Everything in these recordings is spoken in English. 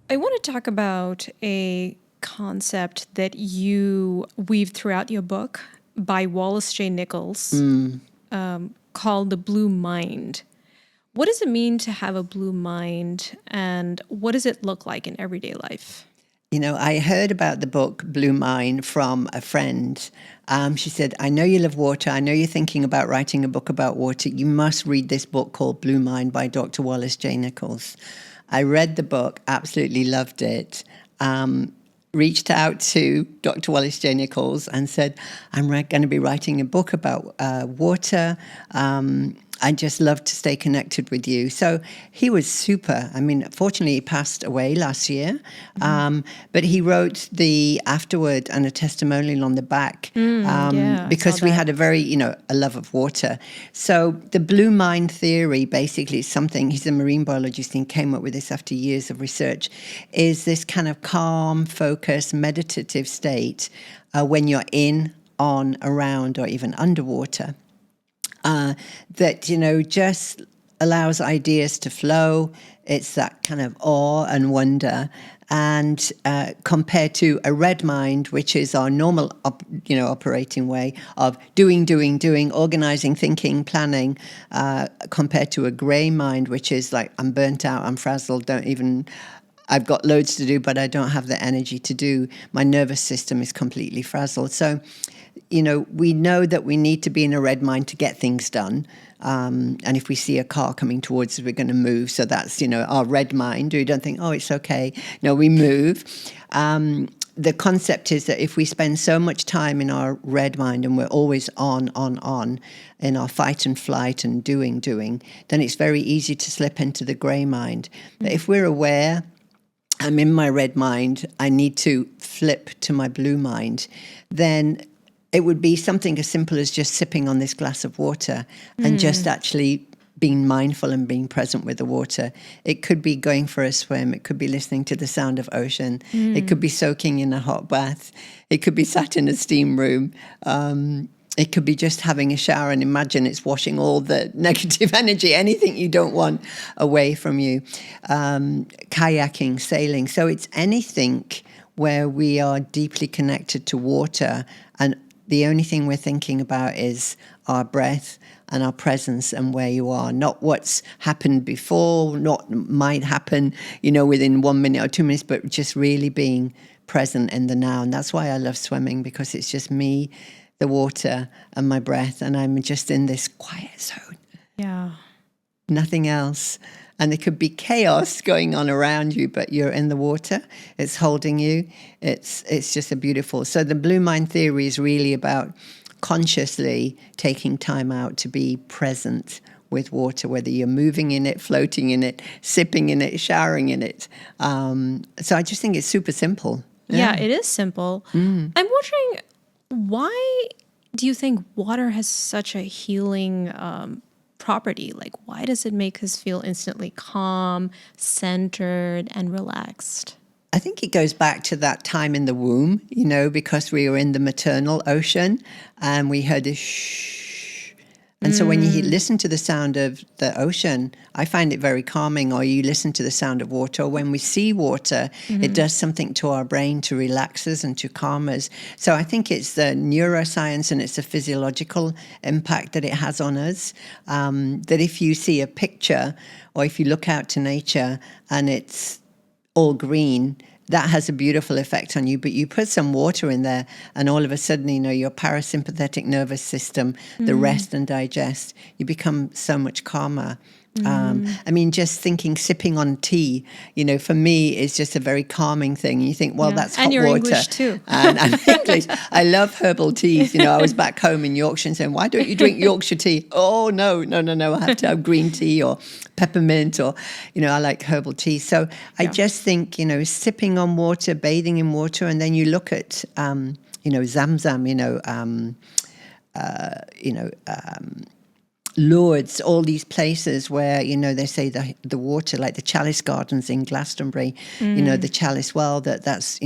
I want to talk about a concept that you weave throughout your book by Wallace J. Nichols, called the blue mind. What does it mean to have a blue mind, and what does it look like in everyday life? I heard about the book Blue Mind from a friend. She said, I know you love water. I know you're thinking about writing a book about water. You must read this book called Blue Mind by Dr. Wallace J. Nichols. I read the book, absolutely loved it. Reached out to Dr. Wallace J. Nichols and said, I'm going to be writing a book about water. I just love to stay connected with you. So he was super. I mean, fortunately, he passed away last year. But he wrote the afterword and a testimonial on the back because we had a very, a love of water. So the blue mind theory basically is something, he's a marine biologist and came up with this after years of research, is this kind of calm, focused, meditative state when you're in, on, around, or even underwater. That, just allows ideas to flow. It's that kind of awe and wonder. And compared to a red mind, which is our normal, operating way of doing, organizing, thinking, planning, compared to a gray mind, which is like, I'm burnt out, I'm frazzled, I've got loads to do, but I don't have the energy to do. My nervous system is completely frazzled. So, we know that we need to be in a red mind to get things done. And if we see a car coming towards us, we're going to move. So that's, our red mind. We don't think, oh, it's okay. No, we move. The concept is that if we spend so much time in our red mind and we're always on, in our fight and flight and doing, then it's very easy to slip into the gray mind. But if we're aware, I'm in my red mind, I need to flip to my blue mind, then it would be something as simple as just sipping on this glass of water and just actually being mindful and being present with the water. It could be going for a swim. It could be listening to the sound of ocean. It could be soaking in a hot bath. It could be sat in a steam room. It could be just having a shower and imagine it's washing all the negative energy, anything you don't want away from you. Kayaking, sailing. So it's anything where we are deeply connected to water, and the only thing we're thinking about is our breath and our presence and where you are, not what's happened before, not might happen, within 1 minute or 2 minutes, but just really being present in the now. And that's why I love swimming, because it's just me, the water, and my breath, and I'm just in this quiet zone. Yeah. Nothing else. And there could be chaos going on around you, but you're in the water. It's holding you. It's just a beautiful. So the blue mind theory is really about consciously taking time out to be present with water, whether you're moving in it, floating in it, sipping in it, showering in it. So I just think it's super simple. Yeah, it is simple. I'm wondering, why do you think water has such a healing property? Like, why does it make us feel instantly calm, centered, and relaxed? I think it goes back to that time in the womb, because we were in the maternal ocean and we heard a shh. And so when you listen to the sound of the ocean, I find it very calming, or you listen to the sound of water, or when we see water, it does something to our brain to relax us and to calm us. So I think it's the neuroscience and it's the physiological impact that it has on us, that if you see a picture or if you look out to nature and it's all green, that has a beautiful effect on you. But you put some water in there and all of a sudden, your parasympathetic nervous system, the rest and digest, you become so much calmer. Just thinking, sipping on tea, for me is just a very calming thing. You think, well, that's hot and you're water. English too. And I'm English. I love herbal teas. I was back home in Yorkshire and saying, why don't you drink Yorkshire tea? Oh, no. I have to have green tea or peppermint or, I like herbal tea. So I just think, sipping on water, bathing in water, and then you look at, Zamzam, Lourdes, all these places where, they say the water, like the Chalice Gardens in Glastonbury, the Chalice Well, that's,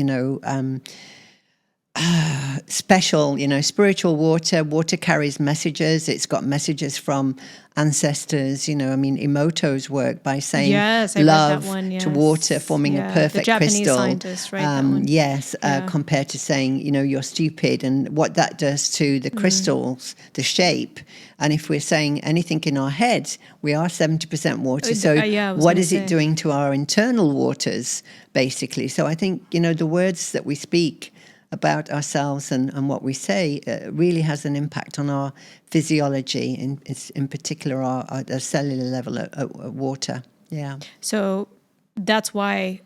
special, spiritual water. Water carries messages. It's got messages from ancestors. I mean, Emoto's work by saying Yes, I read love that one, to yes. water, forming a Yeah, perfect the Japanese crystal. scientist, right? That one. Yes, Yeah. compared to saying, you're stupid, and what that does to the crystals, the shape. And if we're saying anything in our head, we are 70% water. So yeah, I was what gonna is it say. doing to our internal waters, basically? So I think, the words that we speak about ourselves and what we say really has an impact on our physiology, in particular our cellular level of water. Yeah. So that's why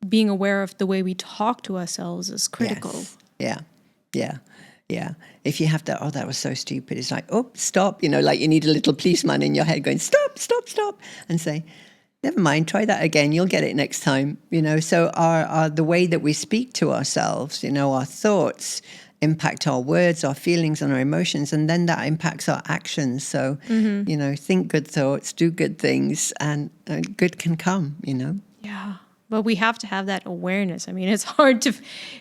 being aware of the way we talk to ourselves is critical. Yes. Yeah. Yeah. Yeah. If you have to, that was so stupid. It's like, oh, stop. Like you need a little policeman in your head going, stop, stop, stop, and say, never mind, try that again. You'll get it next time. So the way that we speak to ourselves, our thoughts impact our words, our feelings, and our emotions, and then that impacts our actions. So, think good thoughts, do good things, and good can come. Yeah. But we have to have that awareness. I mean, it's hard to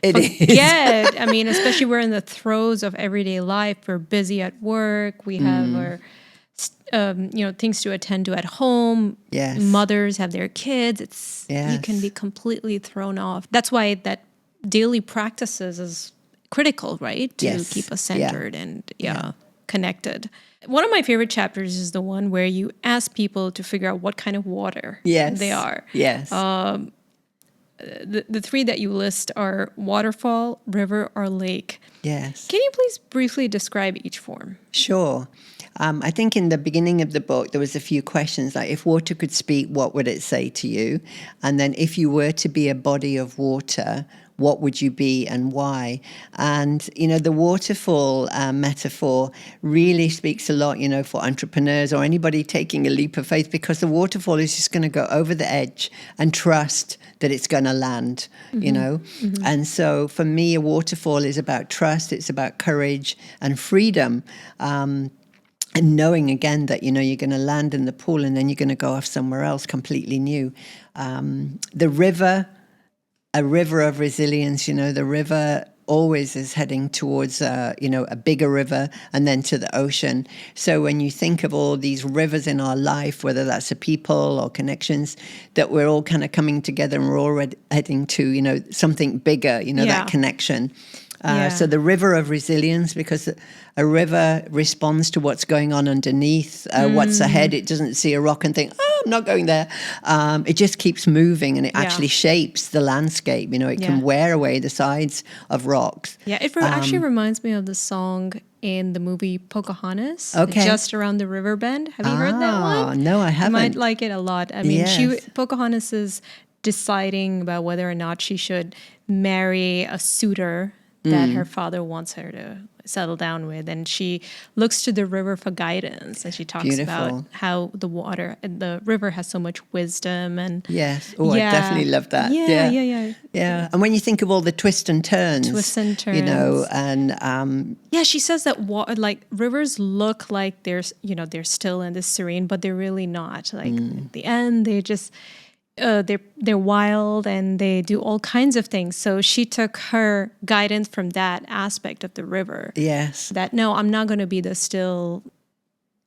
It forget. I mean, especially we're in the throes of everyday life. We're busy at work. We have our things to attend to at home. Yes. Mothers have their kids. You can be completely thrown off. That's why that daily practices is critical, right? To keep us centered and connected. One of my favorite chapters is the one where you ask people to figure out what kind of water they are. Yes. The three that you list are waterfall, river, or lake. Yes. Can you please briefly describe each form? Sure. I think in the beginning of the book, there was a few questions like, if water could speak, what would it say to you? And then if you were to be a body of water, what would you be and why? And, the waterfall metaphor really speaks a lot, for entrepreneurs or anybody taking a leap of faith, because the waterfall is just going to go over the edge and trust that it's going to land, And so for me, a waterfall is about trust. It's about courage and freedom. And knowing again that, you're going to land in the pool and then you're going to go off somewhere else completely new. The river, a river of resilience, the river always is heading towards, a bigger river and then to the ocean. So when you think of all these rivers in our life, whether that's a people or connections, that we're all kind of coming together and we're all heading to, something bigger, that connection. So the river of resilience, because a river responds to what's going on underneath, what's ahead. It doesn't see a rock and think, I'm not going there. It just keeps moving, and it actually shapes the landscape. It can wear away the sides of rocks. Yeah, it actually reminds me of the song in the movie Pocahontas, Okay. Just Around the River Bend. Have you heard that one? No, I haven't. You might like it a lot. I mean, Yes. Pocahontas is deciding about whether or not she should marry a suitor that her father wants her to settle down with, and she looks to the river for guidance, and she talks about how the river has so much wisdom. And yes, I definitely love that. Yeah. And when you think of all the twists and turns, and she says that rivers look like they're still and they're serene, but they're really not. Like at the end, they just they're wild and they do all kinds of things. So she took her guidance from that aspect of the river. Yes. That no, I'm not going to be the still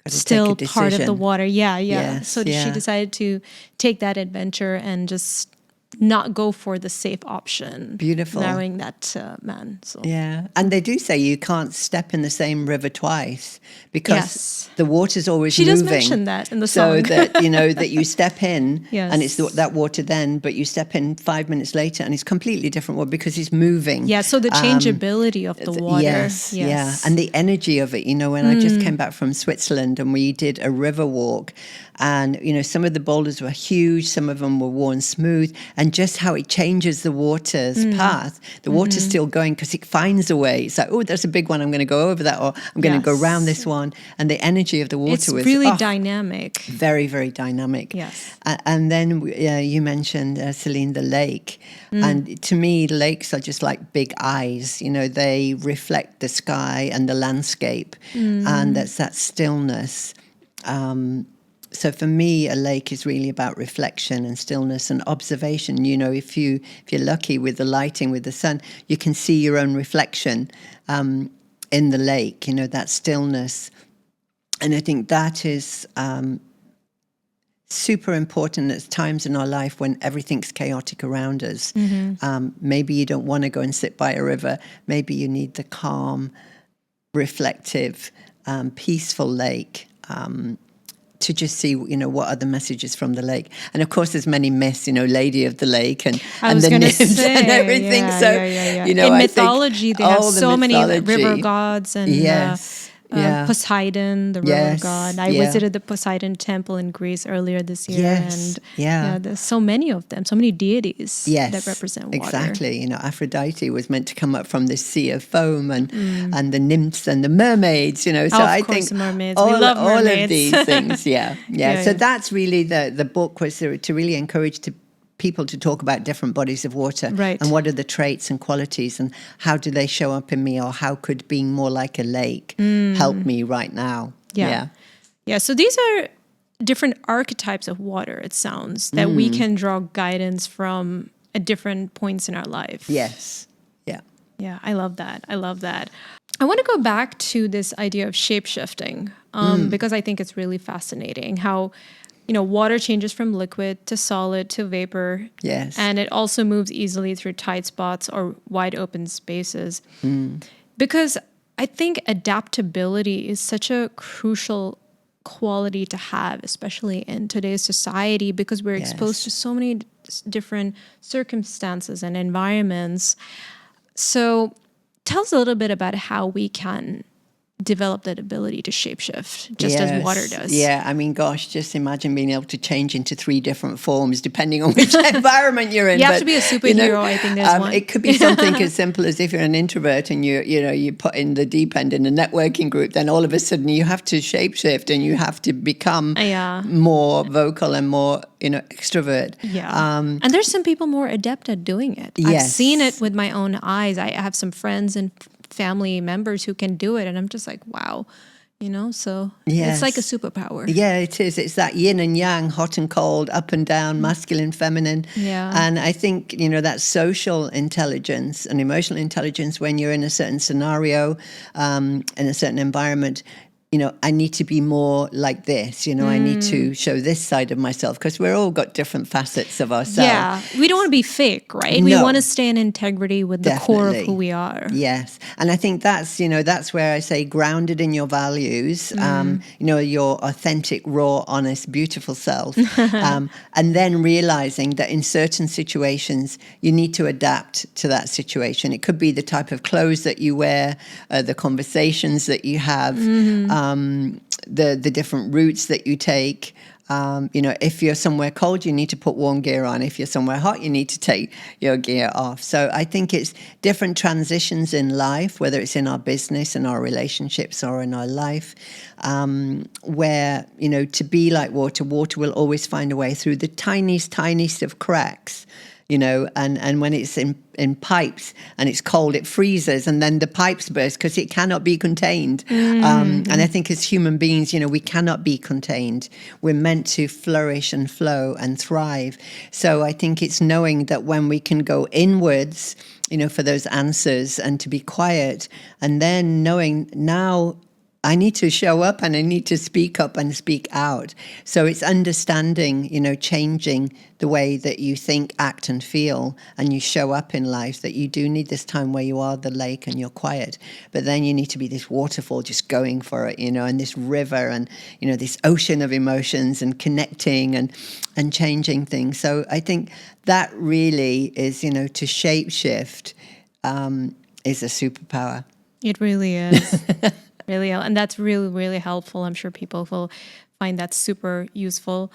part of the water. Yeah. Yes, so she decided to take that adventure and just not go for the safe option. Beautiful. Marrying that man. So. Yeah. And they do say you can't step in the same river twice because the water's always moving. She does mention that in the song. So that, that you step in and it's Yes. that water then, but you step in 5 minutes later and it's completely different water because it's moving. Yeah, so the changeability of the water. Yes, yeah. And the energy of it, when I just came back from Switzerland and we did a river walk and, some of the boulders were huge, some of them were worn smooth, and just how it changes the water's path. The water's still going because it finds a way. It's like, oh, there's a big one, I'm going to go over that, or I'm going to go around this one. And the energy of the water was really dynamic. Very, very dynamic. Yes. And then you mentioned, Seline, the lake. And to me, lakes are just like big eyes. They reflect the sky and the landscape. And that's that stillness. So for me, a lake is really about reflection and stillness and observation. You know, if you're lucky with the lighting, with the sun, you can see your own reflection in the lake. You know, that stillness, and I think that is super important at times in our life when everything's chaotic around us. Maybe you don't want to go and sit by a river. Maybe you need the calm, reflective, peaceful lake. To just see, you know, what are the messages from the lake. And of course, there's many myths, you know, Lady of the Lake and the nymphs and everything. You know, in mythology, they have so many river gods and Poseidon, the river god. I visited the Poseidon temple in Greece earlier this year. And there's so many of them, so many deities that represent water. Exactly. You know, Aphrodite was meant to come up from this sea of foam and the nymphs and the mermaids, you know. So I think the mermaids. We love mermaids. All of these things, So that's really the book was to really encourage people to talk about different bodies of water and what are the traits and qualities and how do they show up in me, or how could being more like a lake help me right now. So these are different archetypes of water, it sounds, that we can draw guidance from at different points in our life. I love that. I want to go back to this idea of shape-shifting because I think it's really fascinating how, you know, water changes from liquid to solid to vapor. And it also moves easily through tight spots or wide open spaces. Because I think adaptability is such a crucial quality to have, especially in today's society, because we're exposed to so many different circumstances and environments. So tell us a little bit about how we can develop that ability to shapeshift, just as water does. I mean, gosh, just imagine being able to change into 3 different forms depending on which environment you're in. You have to be a superhero, you know, I think there's one. It could be something as simple as if you're an introvert and you put in the deep end in a networking group, then all of a sudden you have to shapeshift and you have to become more vocal and more, you know, extrovert. And there's some people more adept at doing it. I've seen it with my own eyes. I have some friends and family members who can do it, and I'm just like, wow, you know, so it's like a superpower. It is. It's that yin and yang, hot and cold, up and down, masculine, feminine. And I think, you know, that social intelligence and emotional intelligence when you're in a certain scenario, in a certain environment, you know, I need to be more like this, you know, I need to show this side of myself, because we're all got different facets of ourselves. We don't want to be fake, right? We want to stay in integrity with the core of who we are. And I think that's, you know, that's where I say grounded in your values, you know, your authentic, raw, honest, beautiful self. And then realizing that in certain situations, you need to adapt to that situation. It could be the type of clothes that you wear, the conversations that you have, the different routes that you take. You know, if you're somewhere cold, you need to put warm gear on. If you're somewhere hot, you need to take your gear off. So I think it's different transitions in life, whether it's in our business, in our relationships, or in our life, where, you know, to be like water will always find a way through the tiniest of cracks. You know, and when it's in pipes and it's cold, it freezes and then the pipes burst because it cannot be contained. And I think as human beings, you know, we cannot be contained. We're meant to flourish and flow and thrive. So I think it's knowing that when we can go inwards, you know, for those answers and to be quiet, and then knowing now I need to show up and I need to speak up and speak out. So it's understanding, you know, changing the way that you think, act and feel, and you show up in life, that you do need this time where you are the lake and you're quiet. But then you need to be this waterfall just going for it, you know, and this river and, you know, this ocean of emotions and connecting and changing things. So I think that really is, you know, to shape shift is a superpower. It really is. Really, and that's really, really helpful. I'm sure people will find that super useful.